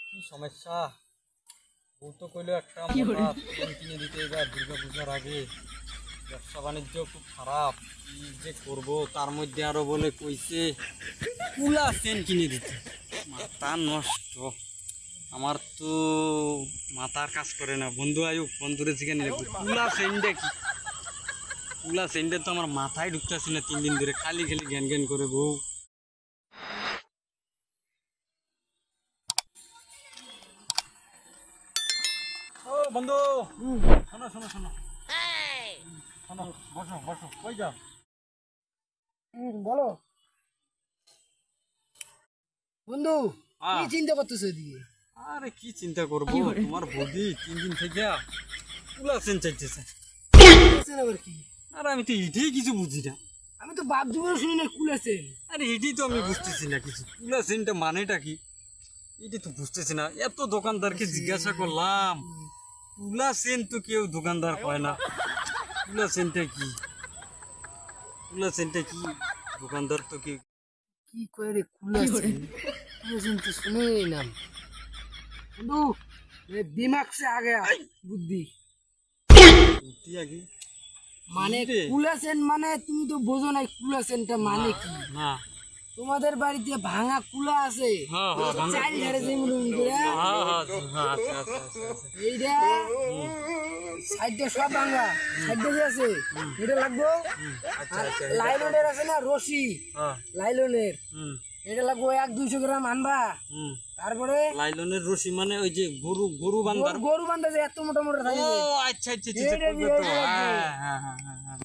কি সমস্যা? বউ তো কইলো একটা মোটা ফোন কিনে দিতে, এবার দুর্গা পূজার আগে। ব্যবসা বাণিজ্য খুব খারাপ, কি যে করবো। তার মধ্যে আরো বলে কইছে কুলা চেন কিনে দিতে। মাথা নষ্ট আমার তো, মাথার কাজ করে না। বন্ধু আয়ুক, বন্ধুরে জিজ্ঞাসা নিলে কুলা চেনটা কি? কুলা চেনটা তো আমার মাথায় ঢুকতেছে না 3 দিন ধরে, খালি খালি জ্ঞান জ্ঞান করে বউ। ও বন্ধু, শোনো শোনো শোনো শোনো, বসো বসো, কই যাও? বলো বন্ধু, কি আহ, চিন্তা করতেছো এদিকে? আরে কি চিন্তা করবো, তোমার বৌদি 3 দিন থেকে কুলা চেন চাইতেছে। কুলাসেন আবার কি? আরে আমি তো এটাই কিছু বুঝি না। আমি তো বাপ জীবনে শুনি না কুলাসেন। আরে এটাই তো আমি বুঝতেছি না কিছু, কুলা চেনটা মানেটা কি এটাই তো বুঝতেছি না। এত দোকানদারকে জিজ্ঞাসা করলাম, কুলা চেন তো কেউ দোকানদার হয় না। কুলা চেনটা কি? কুলা চেনটা কি? দোকানদার তো কেউ। কি কয় রে কুলাসেন? কুলাসেন তো শুনেই না বন্ধু। দিমাগ সে আগে বুদ্ধি। বুদ্ধি আগে মানে রে? কুলাসেন মানে তুমি তো বোঝো নাই কুলাসেনটা মানে কি। না। তোমাদের বাড়িতে ভাঙা কুলা আছে, হ্যাঁ হ্যাঁ, ভাঙা চাল ঝাড়ে যেগুলো হ্যাঁ হ্যাঁ হ্যাঁ, আচ্ছা আচ্ছা আচ্ছা আচ্ছা। এইটা সাইডটা সব ভাঙা, সাইডটা যে আছে এটা লাগবো। আচ্ছা আর আচ্ছা। লাইলনের আছে না রশি, হ্যাঁ। লাইলনের হুম এটা লাগবো 100-200 গ্রাম আনবা। হুম। তারপরে লাইলনের রশি মানে ওই যে গরু গরু বান্ধার। গরু বান্ধা যে এত মোটা মোটা থাকে ও যে, আচ্ছা আচ্ছা আচ্ছা, এটা করবে দিয়ে তো। এটা লাগবে। হ্যাঁ হ্যাঁ হ্যাঁ হ্যাঁ হ্যাঁ।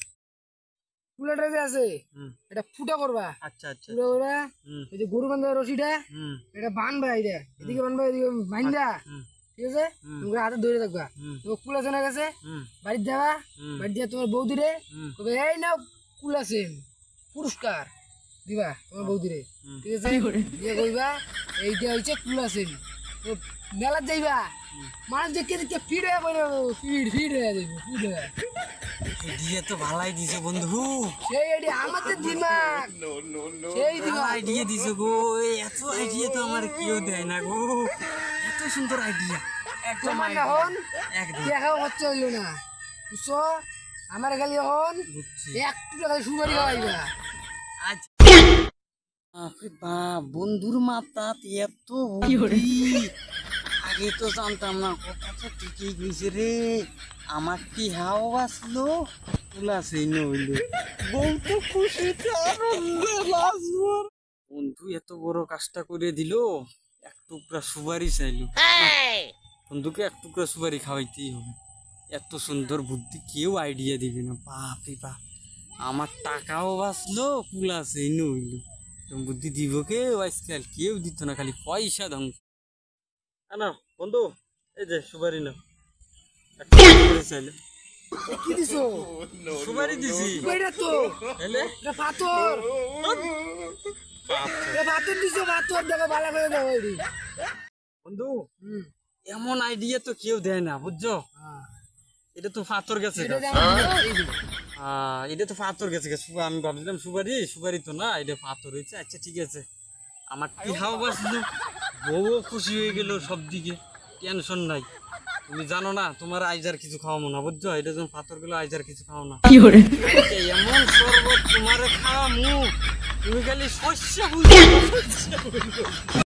কুলাটা যে আছে হুম। এটা ফুটা করবা। আচ্ছা আচ্ছা। ফুটা করে হুম ওই যে গরু বান্ধা রশিটা হুম এটা বানবা, এটা এদিকে বানবা এদিকে বান্ধা, হুম ঠিক আছে? হুম। তুমি হাতে ধরে থাকবা। হুম তো কুলা চেনা গেছে, হুম বাড়িতে যাবা, হুম বাড়িতে যা তোমার বৌদিরে হুম কবে এই নাও কুলা চেন, পুরস্কার দিবা তোমার বৌদিরে, হুম। ঠিক আছে? দিয়ে কইবা এইটা হচ্ছে কুলা চেন। তো মেলা যাইবা, মানুষ দেখে দেখে ফিট হয়ে পড়ে, ফিট ফিট হয়ে যাবে, ফিট হয়ে। আইডিয়া তো ভালাই দিছো বন্ধু। সেই আইডিয়া আমাদের দিমাগ, সেই দিমাগ। আইডিয়া দিছো গো, এত আইডিয়া তো আমার কেউ দেয় না গো। এত সুন্দর আইডিয়া, একদম তোমার idea। এখন একদম দেখাও হচ্ছে হইলো না, বুঝছো? আমার খালি এখন বুঝছি। একটু টাকা সুপারি খাওয়াইবা। আজ বাপরে বাপ, বন্ধুর মাথা এত বুদ্ধি, আগে তো জানতাম না। কথা তো ঠিকই কইছে রে, আমার কি হাও বাসলো, তুলা সেই নইলো। বউ তো খুশিতে আনন্দে বাঁচবো। বন্ধু এত বড় কাজটা করে দিল, এক টুকরা সুপারি চাইলো। বন্ধুকে এক টুকরা সুপারি খাওয়াইতেই হবে। এত সুন্দর বুদ্ধি কেউ আইডিয়া দিবে না। বাপ রে বাপ, আমার টাকাও বাঁচলো, কুলা সেই নইলো। বুদ্ধি দিব কেউ আজকাল, কেউ দিত না, খালি পয়সা ধ্বংস। না বন্ধু, এই যে সুপারি না, একটা সুপারি চাইলে। কি দিছো? সুপারি দিছি। কইরা তো এলে এটা পাথর, এটা পাথর দিছো, পাথর দেখো ভালো করে দেখো এটি। বন্ধু হুম, এমন আইডিয়া তো কেউ দেয় না, বুঝছো? হ্যাঁ। এটা তো পাথর গেছে এটা গা। যেমন এই যে, এটা তো পাথর গেছে গা। আমি ভাবছিলাম সুপারি, সুপারি তো না, এটা পাথর হয়েছে। আচ্ছা ঠিক আছে, আমার টিহাও বাঁচলো, বউও খুশি হয়ে গেল, সব দিকে টেনশন নাই। তুমি জানো না, তোমার আইজার কিছু খাওয়াবো না, বুঝছো? এটা যখন পাথর গুলো, আইজার কিছু খাও না। আজকে এমন শরবত তোমারে খাওয়ামু, তুমি খালি শস্য